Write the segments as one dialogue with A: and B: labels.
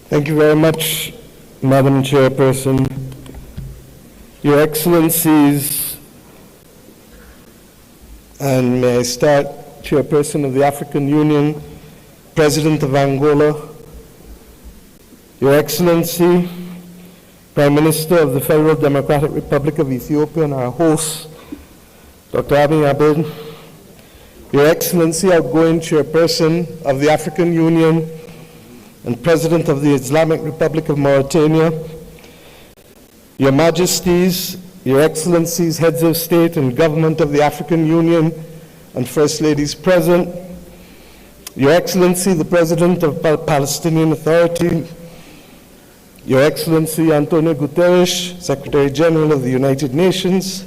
A: Thank you very much, Madam Chairperson. Your Excellencies, and may I start, Chairperson of the African Union, President of Angola, Your Excellency, Prime Minister of the Federal Democratic Republic of Ethiopia, and our host, Dr. Abiy Ahmed, Your Excellency, outgoing Chairperson of the African Union and President of the Islamic Republic of Mauritania, Your Majesties, Your Excellencies, Heads of State and Government of the African Union, and First Ladies present, Your Excellency, the President of the Palestinian Authority, Your Excellency Antonio Guterres, Secretary General of the United Nations,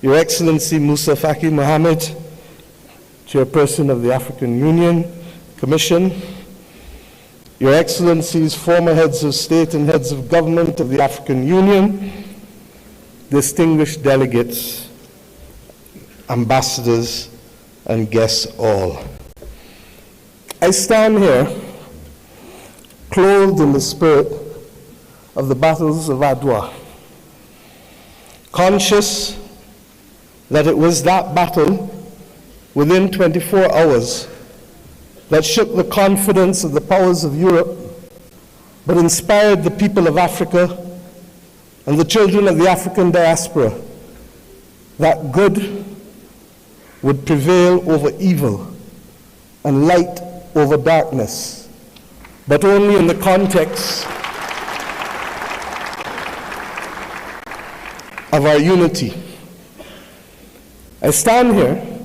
A: Your Excellency Musa Faki Mohammed, Chairperson of the African Union Commission, Your Excellencies, former Heads of State and Heads of Government of the African Union, distinguished delegates, ambassadors, and guests all. I stand here clothed in the spirit of the battles of Adwa, conscious that it was that battle within 24 hours that shook the confidence of the powers of Europe, but inspired the people of Africa and the children of the African diaspora that good would prevail over evil and light over darkness, but only in the context of our unity. I stand here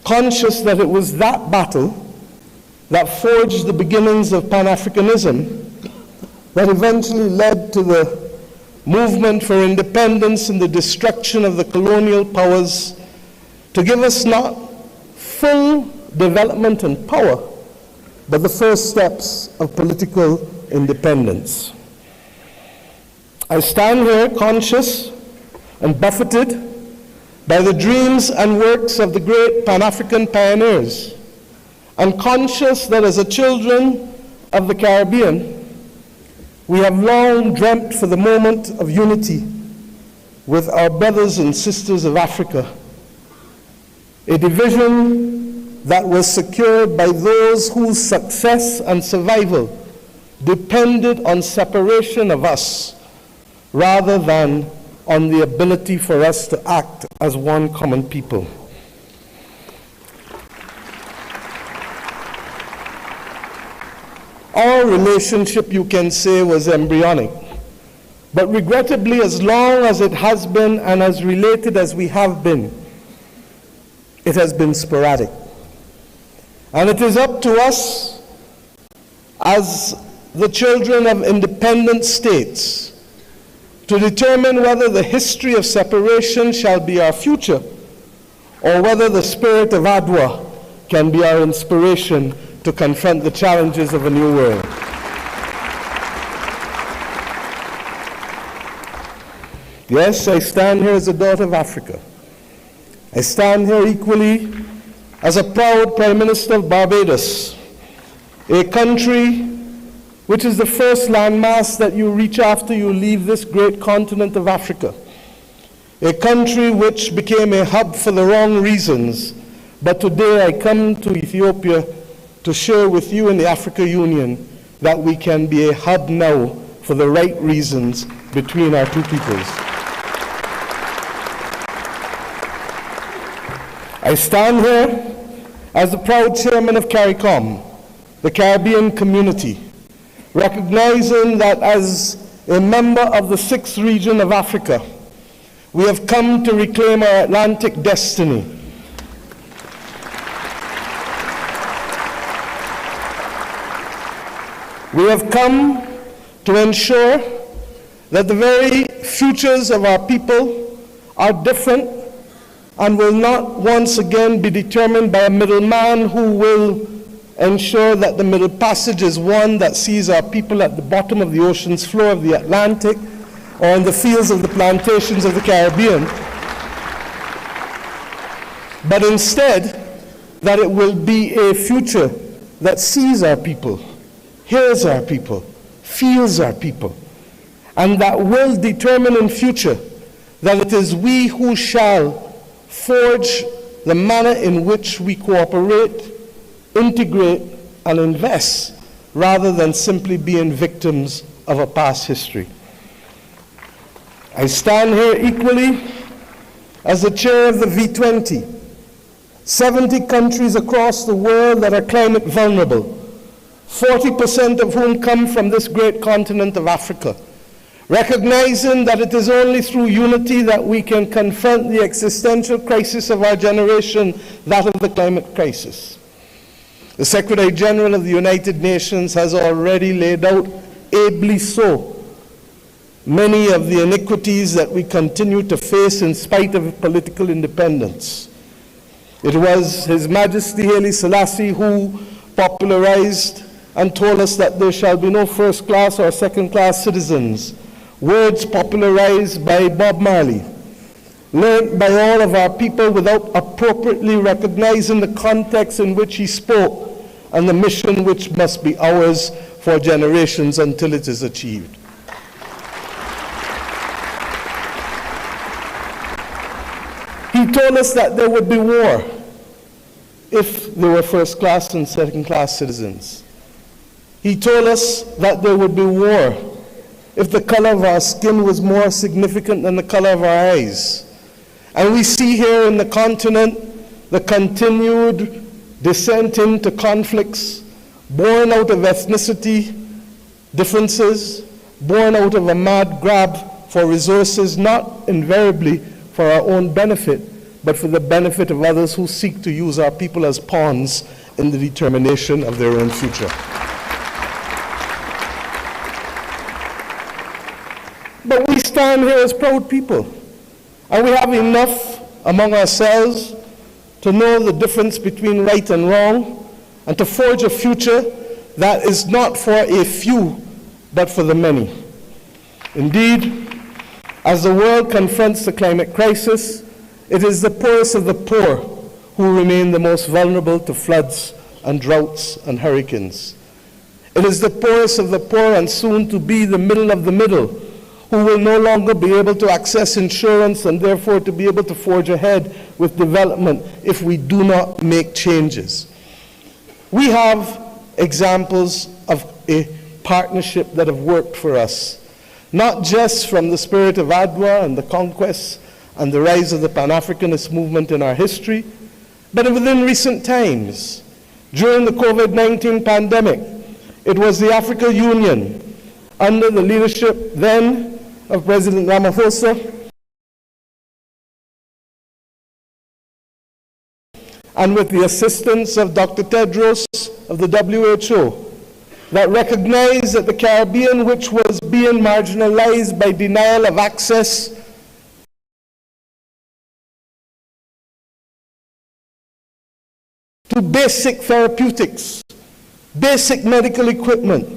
A: conscious that it was that battle that forged the beginnings of Pan-Africanism that eventually led to the movement for independence and the destruction of the colonial powers to give us not full development and power, but the first steps of political independence. I stand here conscious and buffeted by the dreams and works of the great Pan-African pioneers, and conscious that as a children of the Caribbean, we have long dreamt for the moment of unity with our brothers and sisters of Africa, a division that was secured by those whose success and survival depended on separation of us rather than on the ability for us to act as one common people. Our relationship, you can say, was embryonic, but regrettably, as long as it has been and as related as we have been, it has been sporadic. And it is up to us as the children of independent states to determine whether the history of separation shall be our future or whether the spirit of Adwa can be our inspiration to confront the challenges of a new world. Yes, I stand here as a daughter of Africa. I stand here equally as a proud Prime Minister of Barbados, a country which is the first landmass that you reach after you leave this great continent of Africa, a country which became a hub for the wrong reasons, but today I come to Ethiopia to share with you in the African Union that we can be a hub now for the right reasons between our two peoples. I stand here as the proud chairman of CARICOM, the Caribbean community, recognizing that as a member of the 6th region of Africa, we have come to reclaim our Atlantic destiny. We have come to ensure that the very futures of our people are different and will not once again be determined by a middleman who will ensure that the Middle Passage is one that sees our people at the bottom of the ocean's floor of the Atlantic or in the fields of the plantations of the Caribbean, but instead that it will be a future that sees our people, hears our people, feels our people, and that will determine in future that it is we who shall forge the manner in which we cooperate, integrate, and invest, rather than simply being victims of a past history. I stand here equally as the chair of the V20, 70 countries across the world that are climate vulnerable, 40% of whom come from this great continent of Africa, recognizing that it is only through unity that we can confront the existential crisis of our generation, that of the climate crisis. The Secretary General of the United Nations has already laid out, ably so, many of the inequities that we continue to face in spite of political independence. It was His Majesty Haile Selassie who popularized and told us that there shall be no first-class or second-class citizens, words popularized by Bob Marley, learned by all of our people without appropriately recognizing the context in which he spoke and the mission which must be ours for generations until it is achieved. He told us that there would be war if there were first-class and second-class citizens. He told us that there would be war if the color of our skin was more significant than the color of our eyes. And we see here in the continent the continued descent into conflicts, born out of ethnicity differences, born out of a mad grab for resources, not invariably for our own benefit, but for the benefit of others who seek to use our people as pawns in the determination of their own future. But we stand here as proud people, and we have enough among ourselves to know the difference between right and wrong, and to forge a future that is not for a few, but for the many. Indeed, as the world confronts the climate crisis, it is the poorest of the poor who remain the most vulnerable to floods and droughts and hurricanes. It is the poorest of the poor, and soon to be the middle of the middle, who will no longer be able to access insurance and therefore to be able to forge ahead with development if we do not make changes. We have examples of a partnership that have worked for us, not just from the spirit of Adwa and the conquests and the rise of the Pan-Africanist movement in our history, but within recent times. During the COVID-19 pandemic, it was the African Union, under the leadership then of President Ramaphosa, and with the assistance of Dr. Tedros of the WHO, that recognized that the Caribbean, which was being marginalized by denial of access to basic therapeutics, basic medical equipment,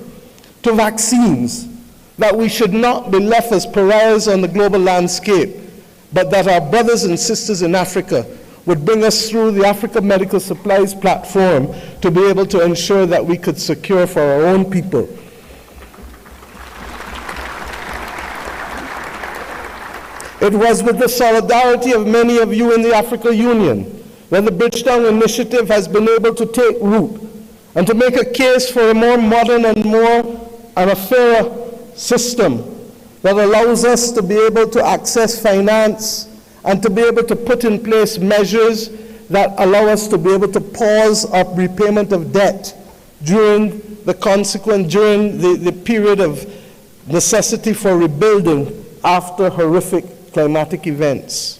A: to vaccines, that we should not be left as pariahs on the global landscape, but that our brothers and sisters in Africa would bring us through the Africa Medical Supplies platform to be able to ensure that we could secure for our own people. It was with the solidarity of many of you in the Africa Union that the Bridgetown Initiative has been able to take root and to make a case for a more modern and a fairer system that allows us to be able to access finance and to be able to put in place measures that allow us to be able to pause our repayment of debt during the period of necessity for rebuilding after horrific climatic events.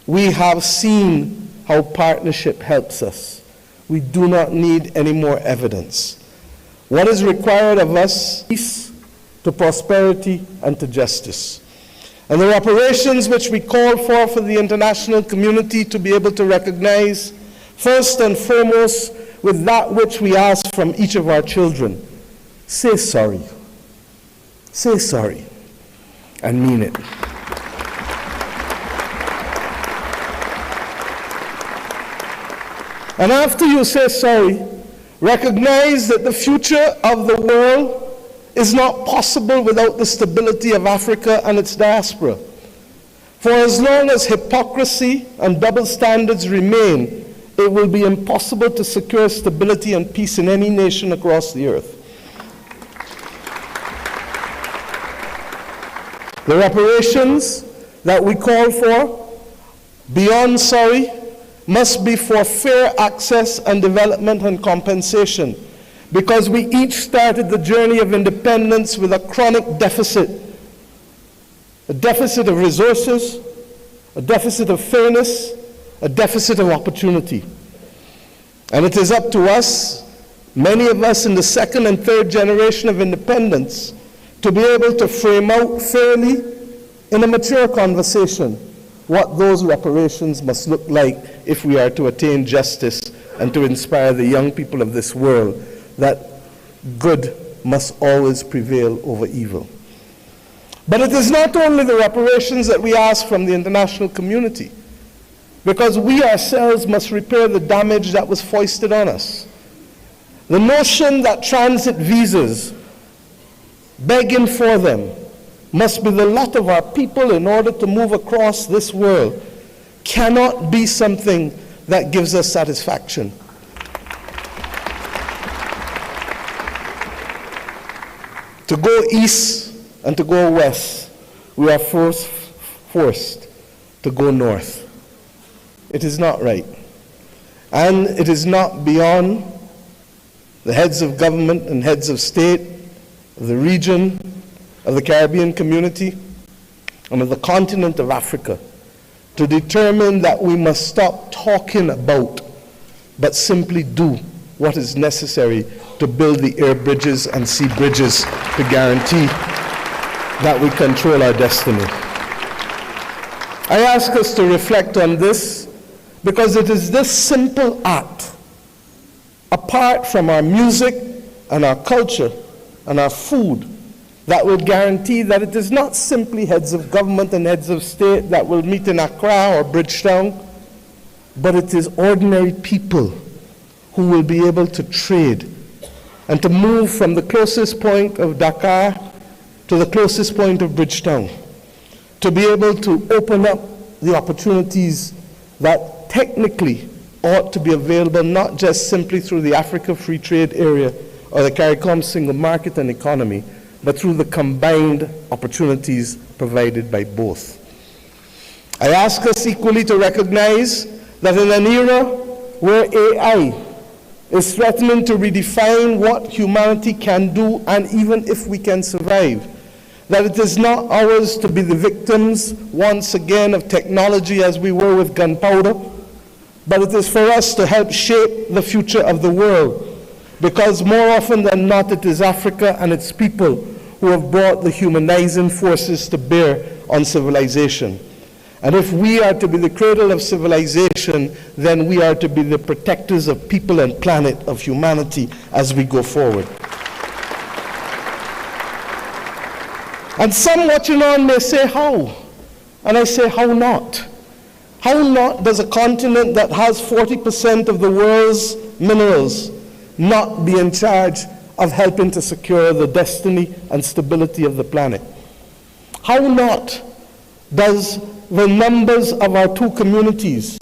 A: We have seen how partnership helps us. We do not need any more evidence. What is required of us is peace, to prosperity, and to justice. And the reparations which we call for the international community to be able to recognize, first and foremost, with that which we ask from each of our children. Say sorry. Say sorry, and mean it. And after you say sorry, recognize that the future of the world is not possible without the stability of Africa and its diaspora. For as long as hypocrisy and double standards remain, it will be impossible to secure stability and peace in any nation across the earth. The reparations that we call for, beyond sorry, must be for fair access and development and compensation, because we each started the journey of independence with a chronic deficit. A deficit of resources, a deficit of fairness, a deficit of opportunity. And it is up to us, many of us in the second and third generation of independence, to be able to frame out fairly in a mature conversation what those reparations must look like if we are to attain justice and to inspire the young people of this world that good must always prevail over evil. But it is not only the reparations that we ask from the international community, because we ourselves must repair the damage that was foisted on us. The notion that transit visas, begging for them, must be the lot of our people in order to move across this world cannot be something that gives us satisfaction. To go east and to go west, we are forced to go north. It is not right. And it is not beyond the heads of government and heads of state, of the region, of the Caribbean community, and of the continent of Africa to determine that we must stop talking about, but simply do what is necessary to build the air bridges and sea bridges to guarantee that we control our destiny. I ask us to reflect on this because it is this simple act, apart from our music and our culture and our food, that will guarantee that it is not simply heads of government and heads of state that will meet in Accra or Bridgetown, but it is ordinary people who will be able to trade and to move from the closest point of Dakar to the closest point of Bridgetown, to be able to open up the opportunities that technically ought to be available not just simply through the Africa Free Trade Area or the CARICOM single market and economy, but through the combined opportunities provided by both. I ask us equally to recognize that in an era where AI is threatening to redefine what humanity can do and even if we can survive, that it is not ours to be the victims once again of technology as we were with gunpowder, but it is for us to help shape the future of the world, because more often than not it is Africa and its people who have brought the humanizing forces to bear on civilization. And if we are to be the cradle of civilization, then we are to be the protectors of people and planet, of humanity, as we go forward. And some watching on may say, how? And I say, how not? How not does a continent that has 40% of the world's minerals not be in charge of helping to secure the destiny and stability of the planet? How not does the numbers of our two communities,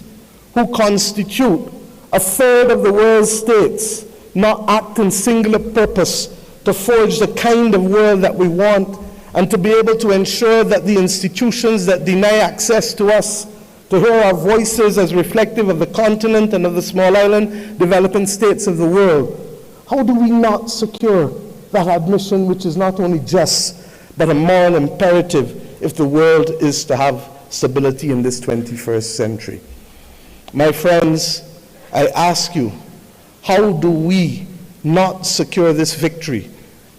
A: who constitute a third of the world's states, not act in singular purpose to forge the kind of world that we want and to be able to ensure that the institutions that deny access to us to hear our voices as reflective of the continent and of the small island developing states of the world, how do we not secure that admission, which is not only just, but a moral imperative if the world is to have stability in this 21st century? My friends, I ask you, how do we not secure this victory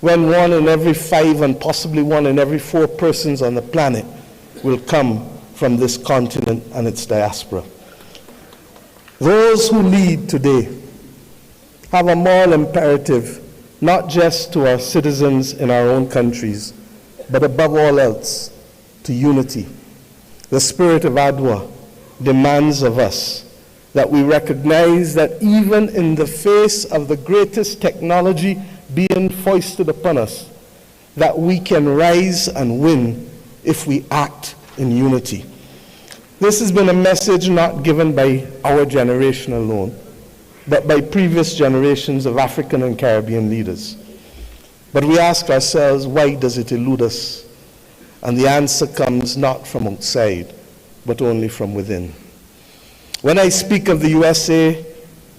A: when 1 in every 5 and possibly 1 in every 4 persons on the planet will come from this continent and its diaspora? Those who lead today have a moral imperative, not just to our citizens in our own countries, but above all else, to unity. The spirit of Adwa demands of us that we recognize that even in the face of the greatest technology being foisted upon us, that we can rise and win if we act in unity. This has been a message not given by our generation alone, but by previous generations of African and Caribbean leaders. But we ask ourselves, why does it elude us? And the answer comes not from outside, but only from within. When I speak of the USA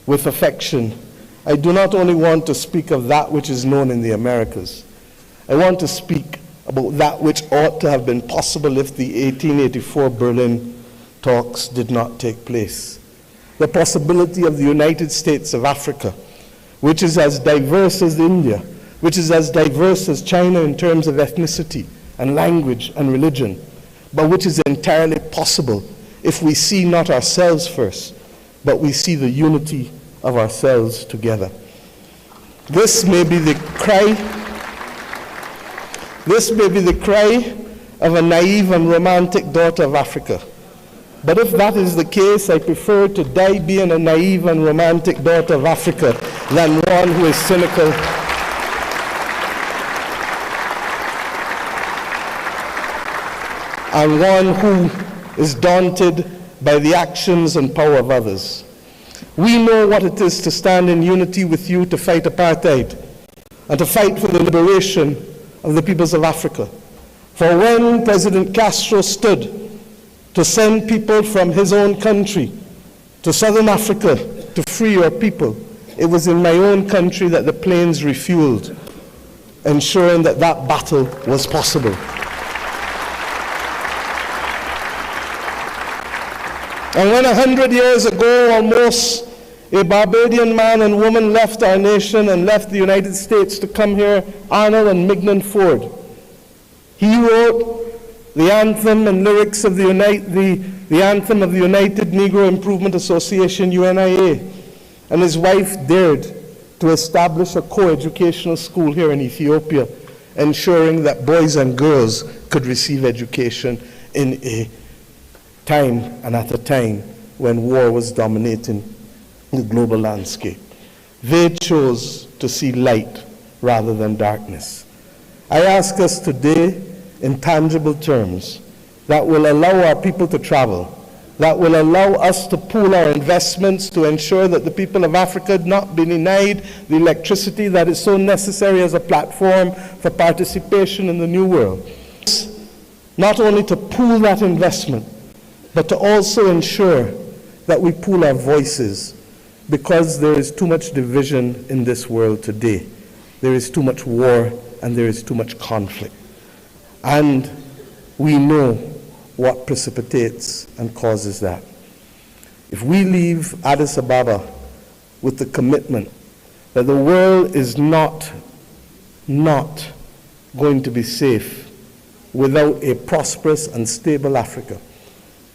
A: with affection, I do not only want to speak of that which is known in the Americas. I want to speak about that which ought to have been possible if the 1884 Berlin talks did not take place. The possibility of the United States of Africa, which is as diverse as India, which is as diverse as China in terms of ethnicity and language and religion, but which is entirely possible if we see not ourselves first, but we see the unity of ourselves together. This may be the cry of a naive and romantic daughter of Africa. But if that is the case, I prefer to die being a naive and romantic daughter of Africa than one who is cynical and one who is daunted by the actions and power of others. We know what it is to stand in unity with you to fight apartheid and to fight for the liberation of the peoples of Africa. For when President Castro stood to send people from his own country to Southern Africa to free your people, it was in my own country that the planes refueled, ensuring that that battle was possible. And when 100 years ago, almost, a Barbadian man and woman left our nation and left the United States to come here, Arnold and Mignon Ford, he wrote the anthem and lyrics of the anthem of the United Negro Improvement Association, UNIA, and his wife dared to establish a co-educational school here in Ethiopia, ensuring that boys and girls could receive education in a time and at a time when war was dominating the global landscape. They chose to see light rather than darkness. I ask us today in tangible terms that will allow our people to travel, that will allow us to pool our investments to ensure that the people of Africa not be denied the electricity that is so necessary as a platform for participation in the new world. Not only to pool that investment, but to also ensure that we pool our voices, because there is too much division in this world today. There is too much war and there is too much conflict. And we know what precipitates and causes that. If we leave Addis Ababa with the commitment that the world is not going to be safe without a prosperous and stable Africa,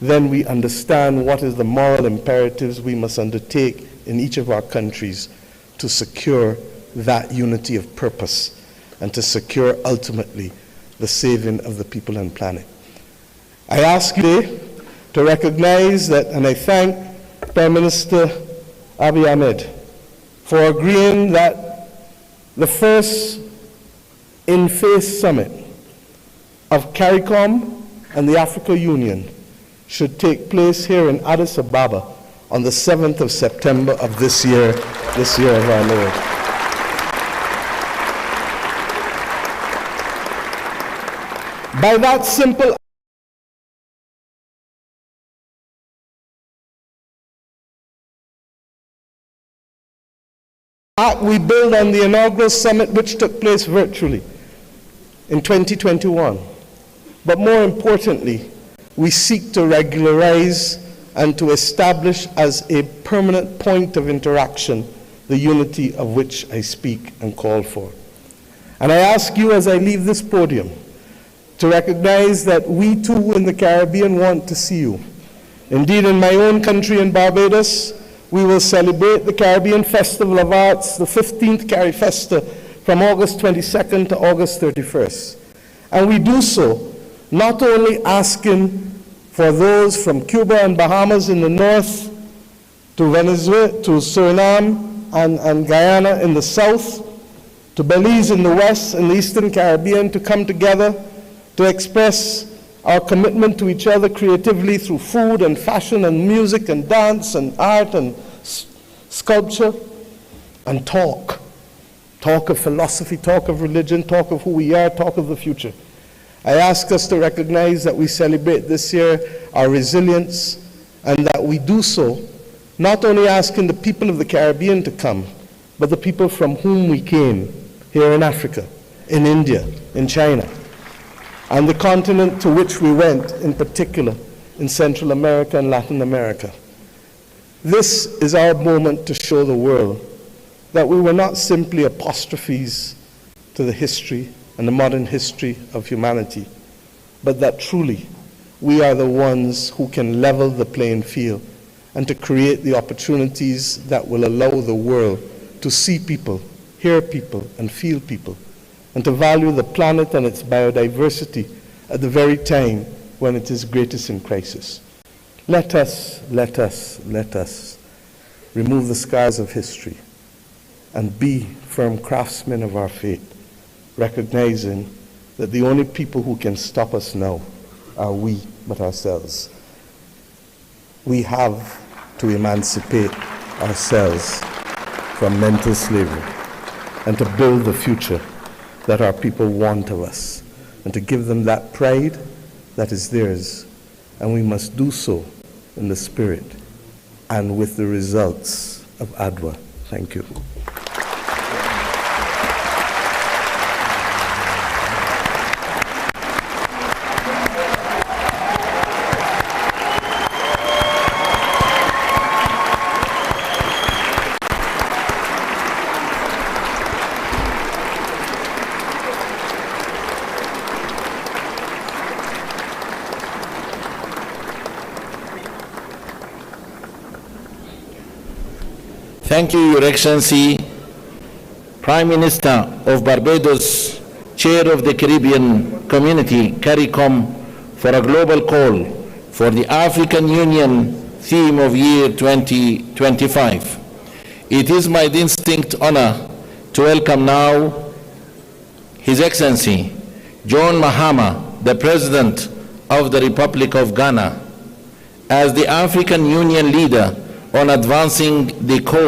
A: then we understand what is the moral imperatives we must undertake in each of our countries to secure that unity of purpose and to secure ultimately the saving of the people and planet. I ask you to recognize that, and I thank Prime Minister Abiy Ahmed for agreeing that the first in-face summit of CARICOM and the Africa Union should take place here in Addis Ababa on the 7th of September of this year of our Lord. By that simple act, we build on the inaugural summit which took place virtually in 2021. But more importantly, we seek to regularize and to establish as a permanent point of interaction the unity of which I speak and call for. And I ask you as I leave this podium to recognize that we too in the Caribbean want to see you. Indeed, in my own country in Barbados, we will celebrate the Caribbean Festival of Arts, the 15th CariFesta, from August 22nd to August 31st. And we do so not only asking for those from Cuba and Bahamas in the north, to Venezuela, to Suriname and Guyana in the south, to Belize in the West and the Eastern Caribbean to come together to express our commitment to each other creatively through food and fashion and music and dance and art and sculpture, and talk of philosophy, talk of religion, talk of who we are, talk of the future. I ask us to recognize that we celebrate this year our resilience, and that we do so not only asking the people of the Caribbean to come, but the people from whom we came here in Africa, in India, in China, and the continent to which we went, in particular, in Central America and Latin America. This is our moment to show the world that we were not simply apostrophes to the history and the modern history of humanity, but that truly we are the ones who can level the playing field and to create the opportunities that will allow the world to see people, hear people, and feel people, and to value the planet and its biodiversity at the very time when it is greatest in crisis. Let us remove the scars of history and be firm craftsmen of our fate, recognizing that the only people who can stop us now are we, but ourselves. We have to emancipate ourselves from mental slavery and to build the future that our people want of us, and to give them that pride that is theirs. And we must do so in the spirit and with the results of Adwa. Thank you.
B: Thank you, Your Excellency, Prime Minister of Barbados, Chair of the Caribbean Community, CARICOM, for a global call for the African Union theme of year 2025. It is my distinct honor to welcome now His Excellency John Mahama, the President of the Republic of Ghana, as the African Union leader on advancing the cause